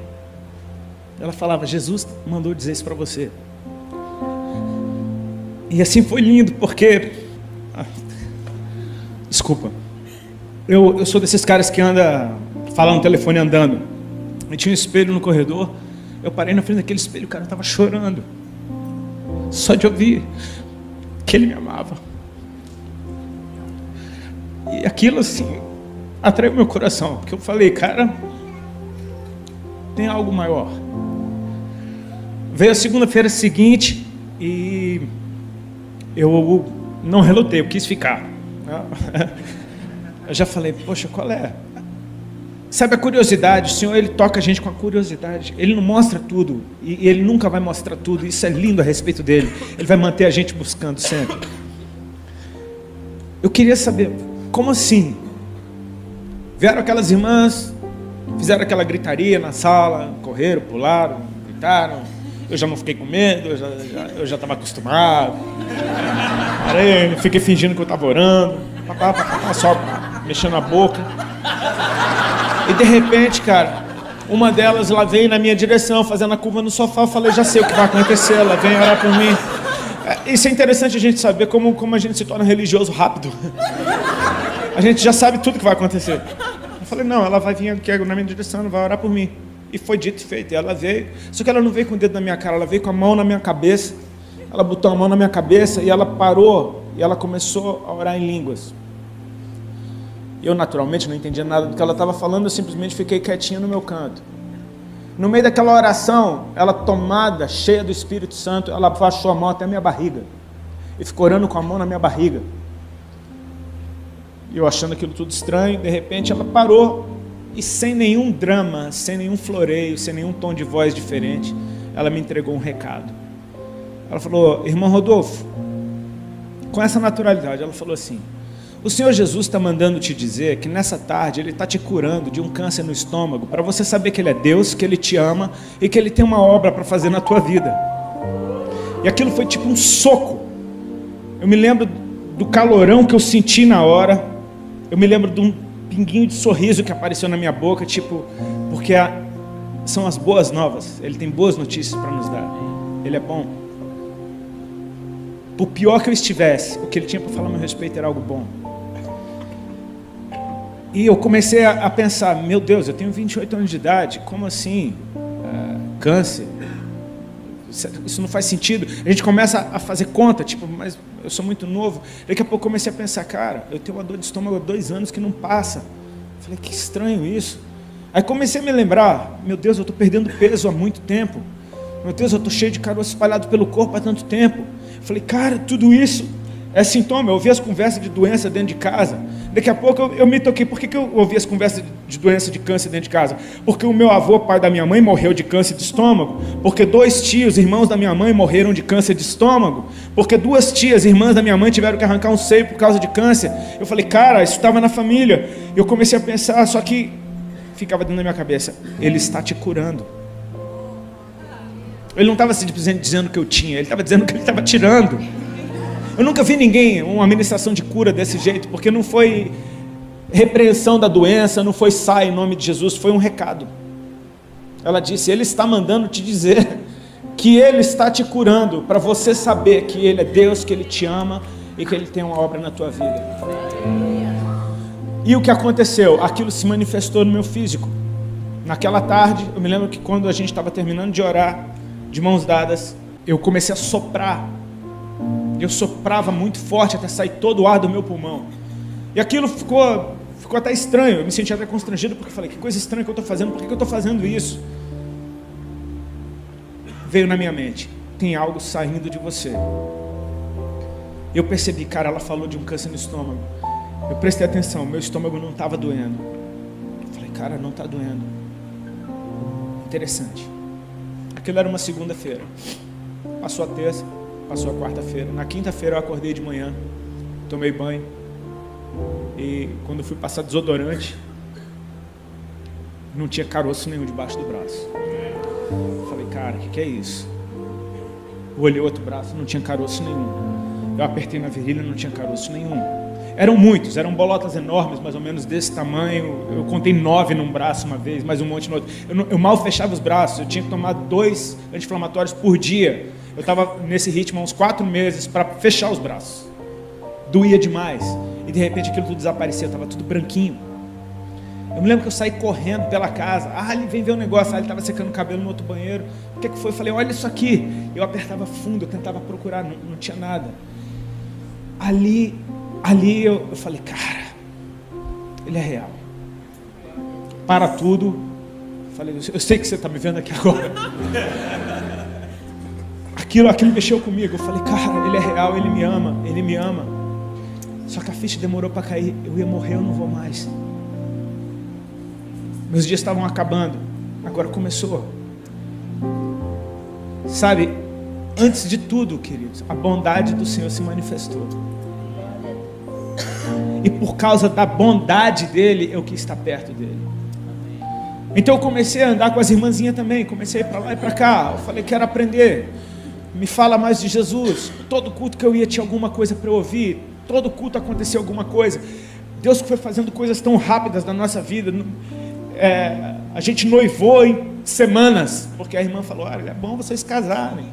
Ela falava, Jesus mandou dizer isso para você. E assim foi lindo, porque... Desculpa. Eu sou desses caras que anda falando no telefone andando. E tinha um espelho no corredor. Eu parei na frente daquele espelho, o cara estava chorando. Só de ouvir que ele me amava. E aquilo assim, atraiu meu coração. Porque eu falei, cara, tem algo maior. Veio a segunda-feira seguinte e eu não relutei, eu quis ficar. Eu já falei, poxa, qual é? Sabe a curiosidade, o Senhor, Ele toca a gente com a curiosidade. Ele não mostra tudo, e Ele nunca vai mostrar tudo. Isso é lindo a respeito dEle. Ele vai manter a gente buscando sempre. Eu queria saber, como assim? Vieram aquelas irmãs, fizeram aquela gritaria na sala, correram, pularam, gritaram. Eu já não fiquei com medo, eu já estava acostumado. Parei, fiquei fingindo que eu estava orando, só mexendo a boca. E de repente, cara, uma delas, ela veio na minha direção, fazendo a curva no sofá. Eu falei, já sei o que vai acontecer, ela vem orar por mim. Isso é interessante a gente saber como a gente se torna religioso rápido. A gente já sabe tudo que vai acontecer. Eu falei, não, ela vai vir aqui na minha direção, ela vai orar por mim. E foi dito e feito, e ela veio. Só que ela não veio com o dedo na minha cara, ela veio com a mão na minha cabeça. Ela botou a mão na minha cabeça e ela parou, e ela começou a orar em línguas. Eu naturalmente não entendia nada do que ela estava falando, eu simplesmente fiquei quietinho no meu canto. No meio daquela oração, ela tomada, cheia do Espírito Santo, ela baixou a mão até a minha barriga. E ficou orando com a mão na minha barriga. E eu achando aquilo tudo estranho, de repente ela parou. E sem nenhum drama, sem nenhum floreio, sem nenhum tom de voz diferente, ela me entregou um recado. Ela falou, irmão Rodolfo, com essa naturalidade, ela falou assim, o Senhor Jesus está mandando te dizer que nessa tarde Ele está te curando de um câncer no estômago, para você saber que Ele é Deus, que Ele te ama e que Ele tem uma obra para fazer na tua vida. E aquilo foi tipo um soco. Eu me lembro do calorão que eu senti na hora, eu me lembro de um pinguinho de sorriso que apareceu na minha boca, tipo, porque são as boas novas. Ele tem boas notícias para nos dar. Ele é bom. Por pior que eu estivesse, o que Ele tinha para falar a meu respeito era algo bom. E eu comecei a pensar, meu Deus, eu tenho 28 anos de idade, como assim? Câncer? Isso não faz sentido. A gente começa a fazer conta, tipo, mas eu sou muito novo. Daqui a pouco eu comecei a pensar, cara, eu tenho uma dor de estômago há 2 anos que não passa. Falei, que estranho isso. Aí comecei a me lembrar, meu Deus, eu estou perdendo peso há muito tempo. Meu Deus, eu estou cheio de caroço espalhado pelo corpo há tanto tempo. Falei, cara, tudo isso é sintoma. Eu ouvi as conversas de doença dentro de casa. Daqui a pouco eu me toquei. Por que eu ouvi as conversas de doença de câncer dentro de casa? Porque o meu avô, pai da minha mãe, morreu de câncer de estômago. Porque 2 tios, irmãos da minha mãe, morreram de câncer de estômago. Porque 2 tias, irmãs da minha mãe, tiveram que arrancar um seio por causa de câncer. Eu falei, cara, isso estava na família. Eu comecei a pensar, só que ficava dentro da minha cabeça, Ele está te curando. Ele não estava dizendo que eu tinha, Ele estava dizendo que Ele estava tirando. Eu nunca vi ninguém, uma ministração de cura desse jeito, porque não foi repreensão da doença, não foi sai em nome de Jesus, foi um recado. Ela disse, Ele está mandando te dizer que Ele está te curando, para você saber que Ele é Deus, que Ele te ama e que Ele tem uma obra na tua vida. E o que aconteceu? Aquilo se manifestou no meu físico. Naquela tarde, eu me lembro que quando a gente estava terminando de orar, de mãos dadas, eu comecei a soprar. Eu soprava muito forte até sair todo o ar do meu pulmão. E aquilo ficou até estranho. Eu me senti até constrangido porque eu falei, que coisa estranha que eu estou fazendo, por que eu estou fazendo isso? Veio na minha mente, tem algo saindo de você. Eu percebi, cara, ela falou de um câncer no estômago. Eu prestei atenção, meu estômago não estava doendo. Eu falei, cara, não está doendo. Interessante. Aquilo era uma segunda-feira. Passou a terça, Passou a quarta-feira. Na quinta-feira eu acordei de manhã, tomei banho. E quando fui passar desodorante, não tinha caroço nenhum debaixo do braço. Falei, cara, o que é isso? Eu olhei o outro braço, não tinha caroço nenhum. Eu apertei na virilha, não tinha caroço nenhum. Eram muitos, eram bolotas enormes, mais ou menos desse tamanho. Eu contei 9 num braço uma vez, mais um monte no outro. Eu mal fechava os braços, eu tinha que tomar 2 anti-inflamatórios por dia. Eu estava nesse ritmo há uns 4 meses para fechar os braços. Doía demais. E de repente aquilo tudo desaparecia, estava tudo branquinho. Eu me lembro que eu saí correndo pela casa. Ele vem ver um negócio. Ele estava secando o cabelo no outro banheiro. O que foi? Eu falei, olha isso aqui. Eu apertava fundo, eu tentava procurar, não tinha nada. Ali eu falei, cara, ele é real. Para tudo. Falei, eu sei que você está me vendo aqui agora. Aquilo mexeu comigo. Eu falei, cara, ele é real, ele me ama. Só que a ficha demorou para cair. Eu ia morrer, eu não vou mais. Meus dias estavam acabando. Agora começou. Sabe, antes de tudo, queridos, a bondade do Senhor se manifestou. E por causa da bondade dele, eu quis estar perto dele. Então eu comecei a andar com as irmãzinhas também. Comecei a ir para lá e para cá. Eu falei, quero aprender. Me fala mais de Jesus. Todo culto que eu ia tinha alguma coisa para eu ouvir. Todo culto acontecia alguma coisa. Deus foi fazendo coisas tão rápidas na nossa vida. A gente noivou em semanas, porque a irmã falou, é bom vocês casarem.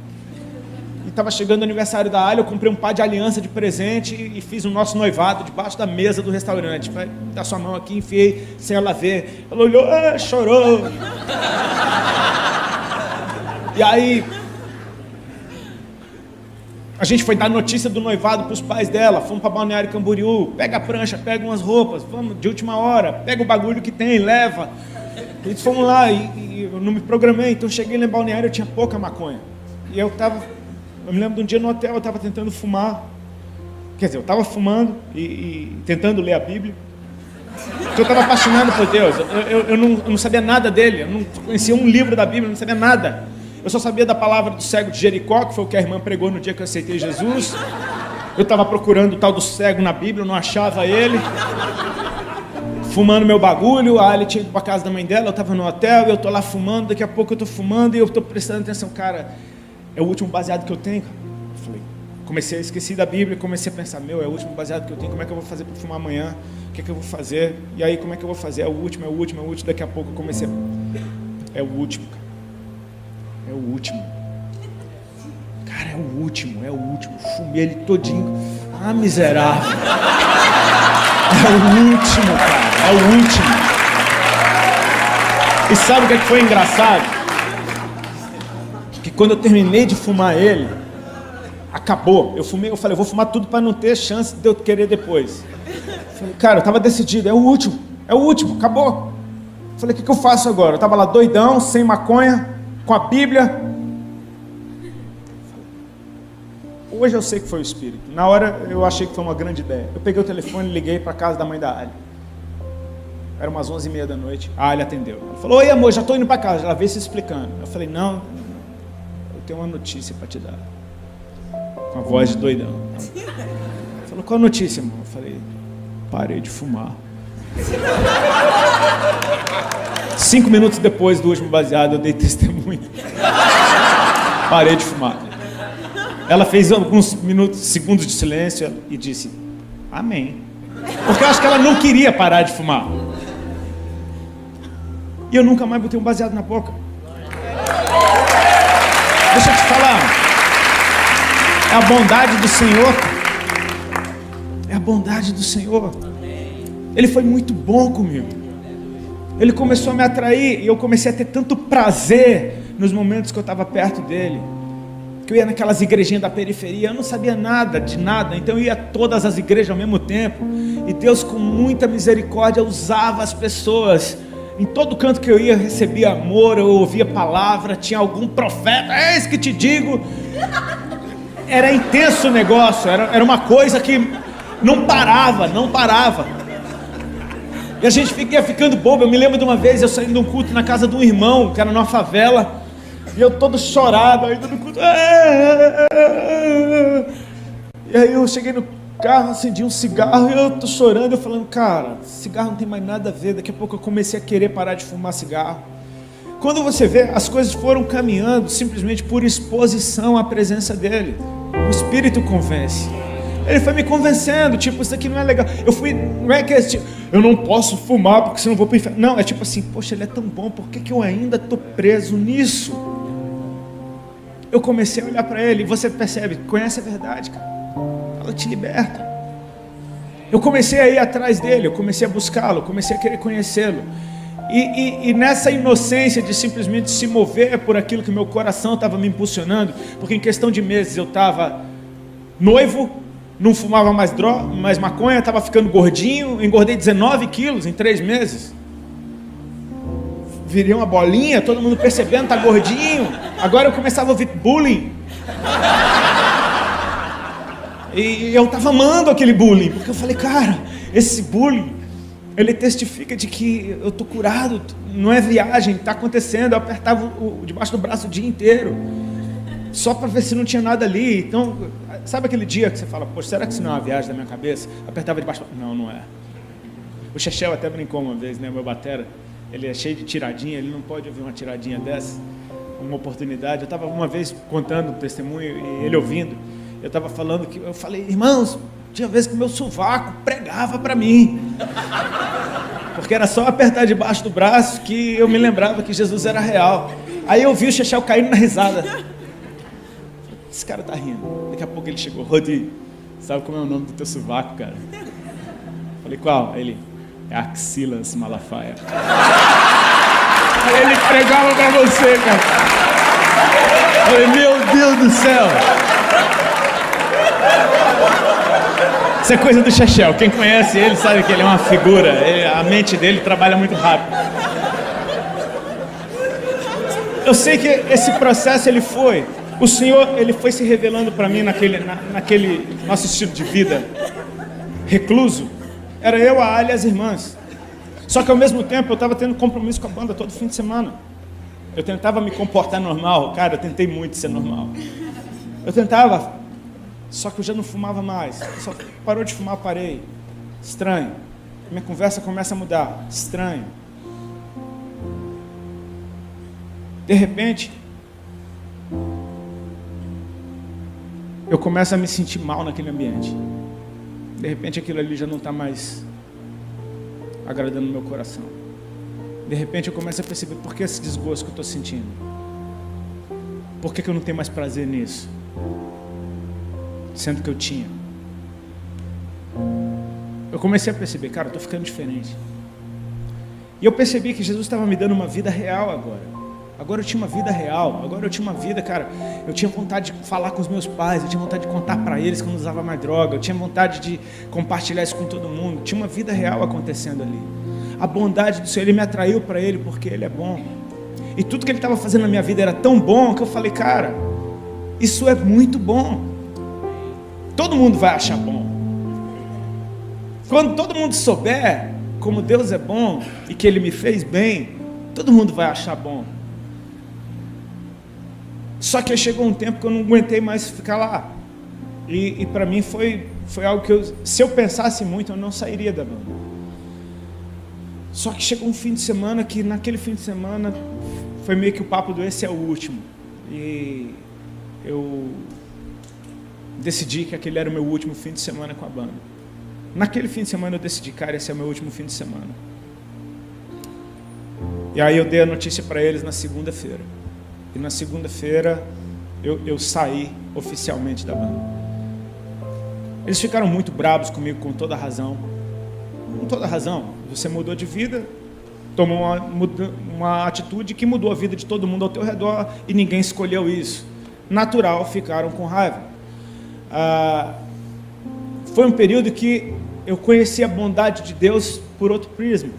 E estava chegando o aniversário da Alha, eu comprei um par de aliança de presente e fiz o nosso noivado debaixo da mesa do restaurante. Vai dar sua mão aqui, enfiei sem ela ver. Ela olhou, chorou. E aí a gente foi dar notícia do noivado para os pais dela. Fomos para Balneário Camboriú. Pega a prancha, pega umas roupas, vamos de última hora, pega o bagulho que tem, leva. Eles fomos lá e eu não me programei. Então cheguei lá em Balneário, eu tinha pouca maconha. E eu me lembro de um dia no hotel, eu estava tentando fumar. Quer dizer, eu estava fumando e tentando ler a Bíblia. Porque eu estava apaixonado por Deus. Eu não sabia nada dele, eu não conhecia um livro da Bíblia, eu não sabia nada. Eu só sabia da palavra do cego de Jericó, que foi o que a irmã pregou no dia que eu aceitei Jesus. Eu estava procurando o tal do cego na Bíblia, eu não achava ele. Fumando meu bagulho, a Ali tinha ido para casa da mãe dela, eu estava no hotel, eu estou lá fumando, daqui a pouco eu estou fumando e eu estou prestando atenção. Cara, é o último baseado que eu tenho. Eu falei, comecei a esquecer da Bíblia, comecei a pensar, é o último baseado que eu tenho, como é que eu vou fazer para fumar amanhã? O que é que eu vou fazer? E aí, como é que eu vou fazer? É o último. Daqui a pouco eu comecei É o último, cara. É o último. Cara, é o último. Fumei ele todinho. Miserável. É o último, cara. É o último. E sabe o que é que foi engraçado? Que quando eu terminei de fumar ele, acabou. Eu falei, eu vou fumar tudo para não ter chance de eu querer depois. Falei, cara, eu estava decidido. É o último, acabou. Falei, o que eu faço agora? Eu estava lá doidão, sem maconha, com a Bíblia. Hoje eu sei que foi o Espírito. Na hora eu achei que foi uma grande ideia. Eu peguei o telefone e liguei para a casa da mãe da Ali. Era umas 11h30 da noite. A Ali atendeu. Ela falou, oi amor, já estou indo para casa. Ela veio se explicando. Eu falei, não, eu tenho uma notícia para te dar. Com a voz de doidão. Ela falou, qual a notícia, amor? Eu falei, parei de fumar. 5 minutos depois do último baseado, eu dei testemunho. Parei de fumar. Ela fez alguns segundos de silêncio e disse, amém. Porque eu acho que ela não queria parar de fumar. E eu nunca mais botei um baseado na boca. Deixa eu te falar. É a bondade do Senhor. É a bondade do Senhor. Ele foi muito bom comigo. Ele começou a me atrair e eu comecei a ter tanto prazer nos momentos que eu estava perto dele. Que eu ia naquelas igrejinhas da periferia, eu não sabia nada de nada, então eu ia a todas as igrejas ao mesmo tempo. E Deus, com muita misericórdia, usava as pessoas. Em todo canto que eu ia, eu recebia amor, eu ouvia palavra, tinha algum profeta, eis que te digo. Era intenso o negócio, era uma coisa que não parava. E a gente ia ficando bobo. Eu me lembro de uma vez, eu saindo de um culto na casa de um irmão, que era numa favela. E eu todo chorado, ainda no culto. E aí eu cheguei no carro, acendi um cigarro e eu tô chorando, eu falando, cara, cigarro não tem mais nada a ver. Daqui a pouco eu comecei a querer parar de fumar cigarro. Quando você vê, as coisas foram caminhando simplesmente por exposição à presença dele. O Espírito convence. Ele foi me convencendo, tipo, isso aqui não é legal. Não é que é tipo, eu não posso fumar porque senão eu vou pro inferno. Não, é tipo assim, poxa, ele é tão bom, por que eu ainda tô preso nisso? Eu comecei a olhar para ele e você percebe, conhece a verdade, cara. Ela te liberta. Eu comecei a ir atrás dele, eu comecei a buscá-lo, comecei a querer conhecê-lo. E nessa inocência de simplesmente se mover por aquilo que meu coração estava me impulsionando, porque em questão de meses eu estava noivo, não fumava mais maconha, estava ficando gordinho, engordei 19 quilos em 3 meses. Virei uma bolinha, todo mundo percebendo, tá gordinho. Agora eu começava a ouvir bullying. E eu estava amando aquele bullying, porque eu falei, cara, esse bullying, ele testifica de que eu estou curado, não é viagem, está acontecendo. Eu apertava debaixo do braço o dia inteiro, só para ver se não tinha nada ali. Então, sabe aquele dia que você fala, poxa, será que isso não é uma viagem da minha cabeça? Apertava debaixo, não é. O Chechel até brincou uma vez, né, meu batera, ele é cheio de tiradinha, ele não pode ouvir uma tiradinha dessa, uma oportunidade. Eu estava uma vez contando um testemunho e ele ouvindo, eu estava falando que, eu falei, irmãos, tinha vezes que o meu sovaco pregava para mim, porque era só apertar debaixo do braço que eu me lembrava que Jesus era real. Aí eu vi o Chechel caindo na risada. Esse cara tá rindo. Daqui a pouco ele chegou, Rodi, sabe como é o nome do teu sovaco, cara? Falei, qual? Aí ele, é Axilas Malafaia. Aí ele pregava pra você, cara. Falei, meu Deus do céu. Isso é coisa do Chechel. Quem conhece ele sabe que ele é uma figura. A mente dele trabalha muito rápido. Eu sei que esse processo o Senhor, ele foi se revelando para mim naquele nosso estilo de vida recluso. Era eu, a Ali e as irmãs. Só que ao mesmo tempo eu estava tendo compromisso com a banda todo fim de semana. Eu tentava me comportar normal. Cara, eu tentei muito ser normal. Eu tentava, só que eu já não fumava mais. Só parou de fumar, parei. Estranho. Minha conversa começa a mudar. Estranho. De repente, eu começo a me sentir mal naquele ambiente. De repente aquilo ali já não está mais agradando o meu coração. De repente eu começo a perceber, por que esse desgosto que eu estou sentindo? Por que eu não tenho mais prazer nisso? Sendo que eu tinha. Eu comecei a perceber, cara, eu estou ficando diferente. E eu percebi que Jesus estava me dando uma vida real agora. Agora eu tinha uma vida real, agora eu tinha uma vida, cara, eu tinha vontade de falar com os meus pais, eu tinha vontade de contar para eles que eu não usava mais droga, eu tinha vontade de compartilhar isso com todo mundo, tinha uma vida real acontecendo ali. A bondade do Senhor, Ele me atraiu para Ele porque Ele é bom. E tudo que Ele estava fazendo na minha vida era tão bom que eu falei, cara, isso é muito bom. Todo mundo vai achar bom. Quando todo mundo souber como Deus é bom e que Ele me fez bem, todo mundo vai achar bom. Só que chegou um tempo que eu não aguentei mais ficar lá. E para mim foi algo que se eu pensasse muito, eu não sairia da banda. Só que chegou um fim de semana que naquele fim de semana foi meio que o papo do esse é o último. E eu decidi que aquele era o meu último fim de semana com a banda. Naquele fim de semana eu decidi, cara, esse é o meu último fim de semana. E aí eu dei a notícia para eles na segunda-feira. E na segunda-feira eu saí oficialmente da banda. Eles ficaram muito bravos comigo, com toda razão. Com toda razão. Você mudou de vida, tomou uma atitude que mudou a vida de todo mundo ao teu redor e ninguém escolheu isso. Natural, ficaram com raiva. Foi um período que eu conheci a bondade de Deus por outro prisma.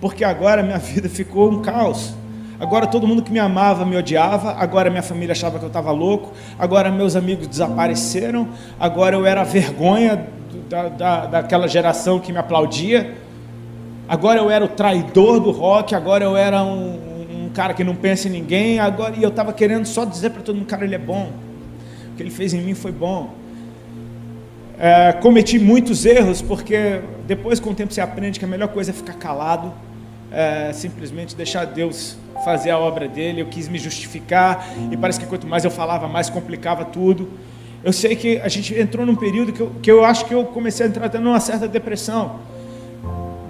Porque agora minha vida ficou um caos. Agora todo mundo que me amava me odiava, agora minha família achava que eu estava louco, agora meus amigos desapareceram, agora eu era a vergonha daquela geração que me aplaudia, agora eu era o traidor do rock, agora eu era um cara que não pensa em ninguém, agora, e eu estava querendo só dizer para todo mundo, cara, ele é bom, o que ele fez em mim foi bom. Cometi muitos erros, porque depois com o tempo você aprende que a melhor coisa é ficar calado, simplesmente deixar Deus fazer a obra dele. Eu quis me justificar, e parece que quanto mais eu falava, mais complicava tudo. Eu sei que a gente entrou num período que eu acho que eu comecei a entrar até numa certa depressão,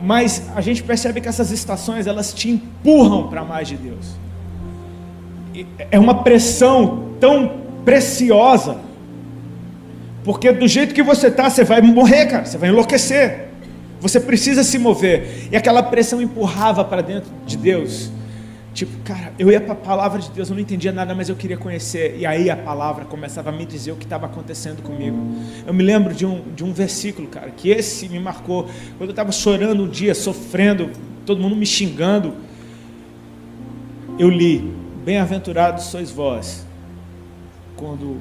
mas a gente percebe que essas estações, elas te empurram para mais de Deus. É uma pressão tão preciosa, porque do jeito que você está, você vai morrer, cara, você vai enlouquecer, você precisa se mover, e aquela pressão empurrava para dentro de Deus, tipo, cara, eu ia para a palavra de Deus, eu não entendia nada, mas eu queria conhecer, e aí a palavra começava a me dizer o que estava acontecendo comigo. Eu me lembro de um versículo, cara, que esse me marcou, quando eu estava chorando um dia, sofrendo, todo mundo me xingando, eu li: bem-aventurados sois vós, quando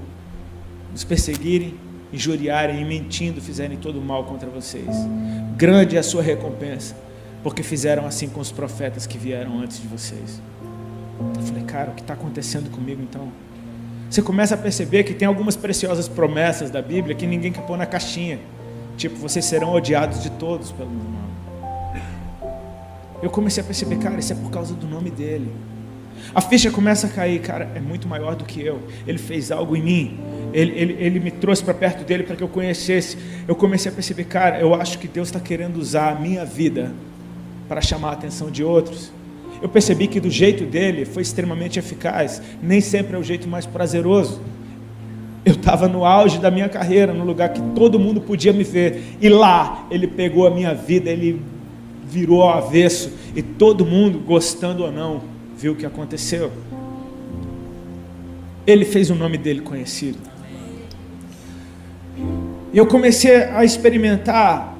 nos perseguirem, injuriarem e mentindo fizerem todo o mal contra vocês, grande é a sua recompensa, porque fizeram assim com os profetas que vieram antes de vocês. Eu falei, cara, o que está acontecendo comigo então? Você começa a perceber que tem algumas preciosas promessas da Bíblia que ninguém quer pôr na caixinha, tipo, vocês serão odiados de todos pelo meu nome. Eu comecei a perceber, cara, isso é por causa do nome dele. A ficha começa a cair, cara, é muito maior do que eu, ele fez algo em mim, ele me trouxe para perto dele para que eu conhecesse. Eu comecei a perceber, cara, eu acho que Deus está querendo usar a minha vida para chamar a atenção de outros. Eu percebi que do jeito dele foi extremamente eficaz, nem sempre é o jeito mais prazeroso. Eu estava no auge da minha carreira, no lugar que todo mundo podia me ver, e lá ele pegou a minha vida, ele virou ao avesso, e todo mundo, gostando ou não, viu o que aconteceu. Ele fez o nome dele conhecido. E eu comecei a experimentar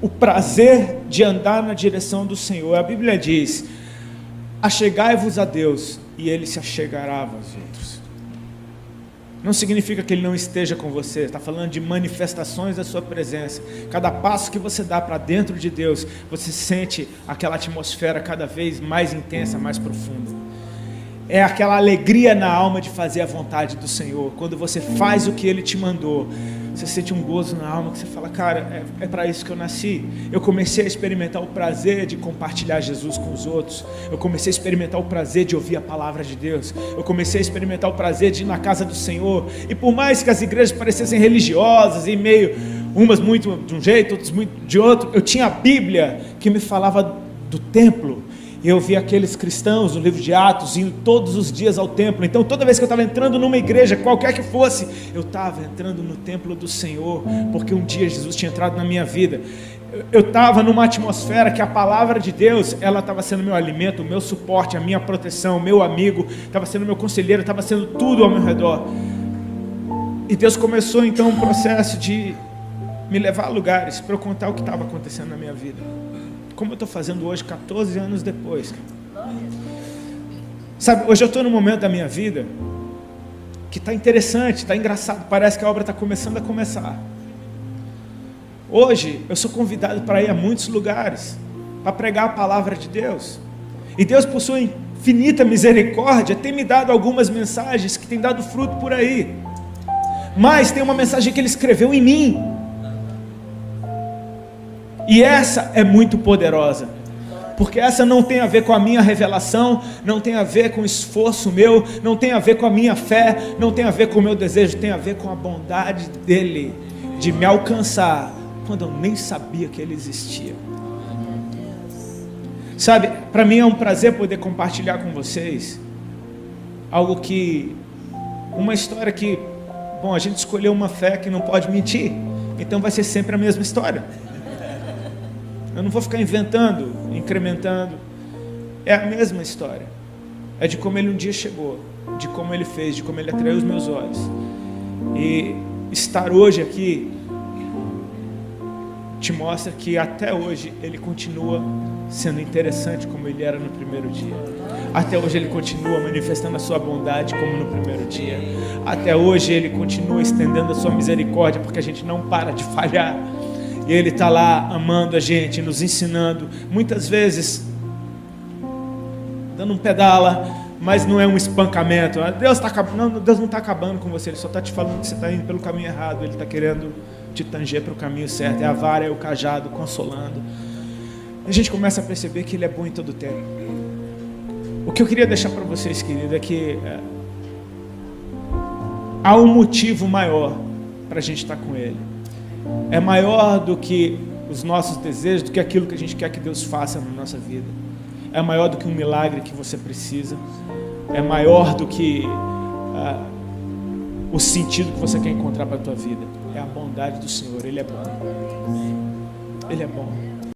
o prazer de andar na direção do Senhor. A Bíblia diz: achegai-vos a Deus e Ele se achegará a vós outros. Não significa que Ele não esteja com você, está falando de manifestações da sua presença. Cada passo que você dá para dentro de Deus, você sente aquela atmosfera cada vez mais intensa, mais profunda. É aquela alegria na alma de fazer a vontade do Senhor. Quando você faz o que Ele te mandou, você sente um gozo na alma que você fala, cara, é para isso que eu nasci. Eu comecei a experimentar o prazer de compartilhar Jesus com os outros. Eu comecei a experimentar o prazer de ouvir a palavra de Deus. Eu comecei a experimentar o prazer de ir na casa do Senhor. E por mais que as igrejas parecessem religiosas e meio, umas muito de um jeito, outras muito de outro, eu tinha a Bíblia que me falava do templo. E eu vi aqueles cristãos no livro de Atos indo todos os dias ao templo. Então toda vez que eu estava entrando numa igreja, qualquer que fosse, eu estava entrando no templo do Senhor, porque um dia Jesus tinha entrado na minha vida. Eu estava numa atmosfera que a palavra de Deus, ela estava sendo meu alimento, o meu suporte, a minha proteção, o meu amigo, estava sendo meu conselheiro, estava sendo tudo ao meu redor. E Deus começou então um processo de me levar a lugares para eu contar o que estava acontecendo na minha vida. Como eu estou fazendo hoje, 14 anos depois. Sabe, hoje eu estou num momento da minha vida que está interessante, está engraçado, parece que a obra está começando a começar. Hoje eu sou convidado para ir a muitos lugares, para pregar a palavra de Deus. E Deus, por sua infinita misericórdia, tem me dado algumas mensagens que têm dado fruto por aí. Mas tem uma mensagem que Ele escreveu em mim. E essa é muito poderosa, porque essa não tem a ver com a minha revelação, não tem a ver com o esforço meu, não tem a ver com a minha fé, não tem a ver com o meu desejo, tem a ver com a bondade dEle, de me alcançar, quando eu nem sabia que Ele existia. Sabe, para mim é um prazer poder compartilhar com vocês, algo que, uma história que, bom, a gente escolheu uma fé que não pode mentir, então vai ser sempre a mesma história. Eu não vou ficar inventando, incrementando. É a mesma história. É de como Ele um dia chegou, de como Ele fez, de como Ele atraiu os meus olhos. E estar hoje aqui te mostra que até hoje Ele continua sendo interessante como Ele era no primeiro dia. Até hoje Ele continua manifestando a sua bondade como no primeiro dia. Até hoje Ele continua estendendo a sua misericórdia, porque a gente não para de falhar. E Ele está lá amando a gente, nos ensinando, muitas vezes dando um pedala, mas não é um espancamento. Deus não está acabando com você, Ele só está te falando que você está indo pelo caminho errado, Ele está querendo te tanger para o caminho certo. É a vara, é o cajado, consolando. A gente começa a perceber que Ele é bom em todo o tempo. O que eu queria deixar para vocês, querido, é que há um motivo maior para a gente estar com Ele. É maior do que os nossos desejos, do que aquilo que a gente quer que Deus faça na nossa vida. É maior do que um milagre que você precisa. É maior do que o sentido que você quer encontrar para a tua vida. É a bondade do Senhor. Ele é bom. Ele é bom.